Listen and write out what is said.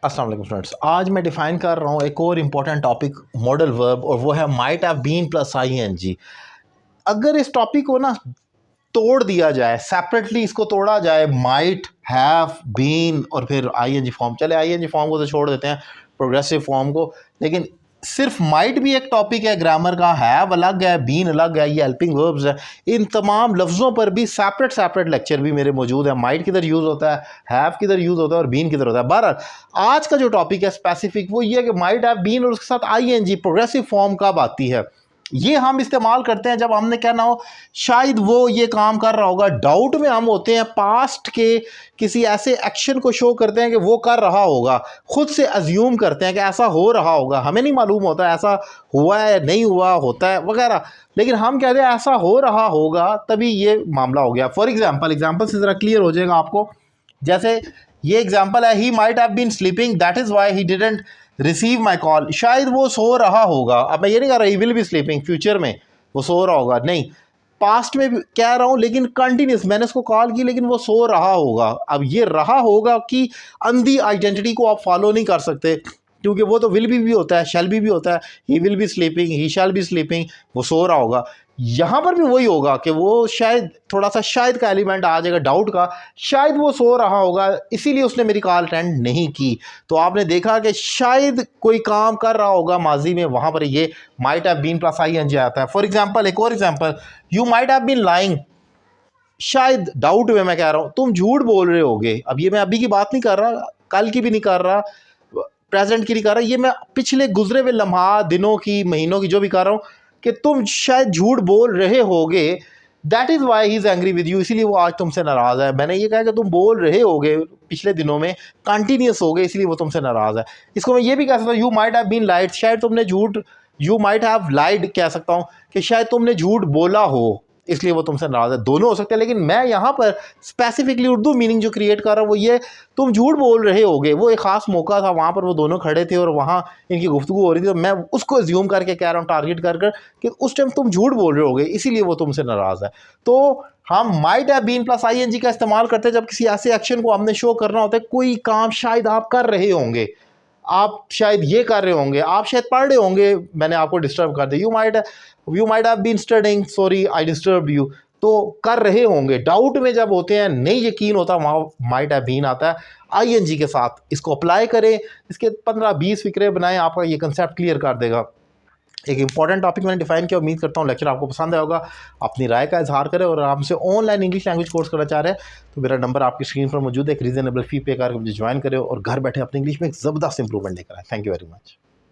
अस्सलाम वालेकुम स्टूडेंट्स, आज मैं डिफाइन कर रहा हूँ एक और इम्पॉर्टेंट टॉपिक मॉडल वर्ब, और वो है might have been plus ING. अगर इस टॉपिक को ना तोड़ दिया जाए, सेपरेटली इसको तोड़ा जाए, माइट हैव बीन और फिर आईएनजी फॉर्म, चले आईएनजी फॉर्म को तो छोड़ देते हैं, प्रोग्रेसिव फॉर्म को, लेकिन सिर्फ माइट भी एक टॉपिक है ग्रामर का, हैव अलग है, बीन अलग है, ये हेल्पिंग वर्ब्स है। इन तमाम लफ्ज़ों पर भी सेपरेट लेक्चर भी मेरे मौजूद है। माइट किधर यूज़ होता है, हैव किधर यूज़ होता है और बीन किधर होता है। बहरहाल आज का जो टॉपिक है स्पेसिफिक वो ये है कि माइट हैव बीन और उसके साथ आईएनजी प्रोग्रेसिव फॉर्म कब आती है। ये हम इस्तेमाल करते हैं जब हमने कहना हो शायद वो ये काम कर रहा होगा। डाउट में हम होते हैं, पास्ट के किसी ऐसे एक्शन को शो करते हैं कि वो कर रहा होगा, खुद से अज्यूम करते हैं कि ऐसा हो रहा होगा, हमें नहीं मालूम होता ऐसा हुआ है नहीं हुआ, होता है वगैरह, लेकिन हम कहते हैं ऐसा हो रहा होगा, तभी ये मामला हो गया। फॉर एग्जाम्पल से ज़रा क्लियर हो जाएगा आपको। जैसे ये एग्जाम्पल है, he might have been sleeping that is why he didn't receive my call. शायद वो सो रहा होगा। अब मैं ये नहीं कह रहा he will be sleeping, future में वो सो रहा होगा, नहीं, पास्ट में भी कह रहा हूँ, लेकिन कंटिन्यूस मैंने उसको कॉल की लेकिन वो सो रहा होगा। अब ये रहा होगा कि अंधी आइडेंटिटी को आप फॉलो नहीं कर सकते, क्योंकि वो तो विल भी होता है, शैल भी होता है। He will be sleeping, he shall be sleeping, वो सो रहा होगा। यहाँ पर भी वही होगा कि वो शायद थोड़ा सा शायद का एलिमेंट आ जाएगा, डाउट का, शायद वो सो रहा होगा इसीलिए उसने मेरी कॉल अटेंड नहीं की। तो आपने देखा कि शायद कोई काम कर रहा होगा माजी में, वहाँ पर ये might have been plus ING आता है। फॉर एग्जांपल, एक और example, you might have been lying, शायद डाउट में मैं कह रहा हूँ तुम झूठ बोल रहे होगे। अब ये मैं अभी की बात नहीं कर रहा, कल की भी नहीं कर रहा, प्रेजेंट की नहीं कर रहा, ये मैं पिछले गुजरे हुए लम्हा, दिनों की, महीनों की जो भी कर रहा हूँ कि तुम शायद झूठ बोल रहे होगे। That is why he is angry with you, इसीलिए वो आज तुमसे नाराज़ है। मैंने ये कहा कि तुम बोल रहे होगे पिछले दिनों में, कंटिन्यूस हो गए, इसलिए वो तुमसे नाराज़ है। इसको मैं ये भी कह सकता हूँ, यू माइट हैव बीन लाइड, शायद तुमने झूठ, यू माइट हैव लाइड कह सकता हूँ कि शायद तुमने झूठ बोला हो, इसलिए वो तुमसे नाराज़ है। दोनों हो सकते हैं, लेकिन मैं यहाँ पर स्पेसिफिकली उर्दू मीनिंग जो क्रिएट कर रहा हूँ वो ये, तुम झूठ बोल रहे होगे। वो एक ख़ास मौका था, वहाँ पर वो दोनों खड़े थे और वहाँ इनकी गुफ्तगू हो रही थी, तो मैं उसको ज्यूम करके कह रहा हूँ, टारगेट कर कर कि उस टाइम तुम झूठ बोल रहे होगे, इसीलिए वो तुमसे नाराज़ है। तो हम might have been plus ING का इस्तेमाल करते हैं जब किसी ऐसे एक्शन को हमने शो करना होता है। कोई काम शायद आप कर रहे होंगे, आप शायद ये कर रहे होंगे, आप शायद पढ़ रहे होंगे, मैंने आपको डिस्टर्ब कर दिया, you might have been studying, sorry I disturb you, तो कर रहे होंगे। डाउट में जब होते हैं, नहीं यकीन होता, वहाँ माइट हैव बीन आता है आईएनजी के साथ। इसको अप्लाई करें, इसके 15-20 फिक्रे बनाएं, आपका ये कंसेप्ट क्लियर कर देगा। एक इंपॉर्टेंट टॉपिक मैंने डिफाइन किया, उम्मीद करता हूँ लेक्चर आपको पसंद आया होगा। अपनी राय का इजहार करें, और आपसे ऑनलाइन इंग्लिश लैंग्वेज कोर्स करना चाह रहे हैं तो मेरा नंबर आपकी स्क्रीन पर मौजूद है। एक रीजनेबल फी पे करके मुझे ज्वाइन करें और घर बैठे अपनी इंग्लिश में एक ज़बरदस्त इंप्रूवमेंट लेकर आए। Thank you very much.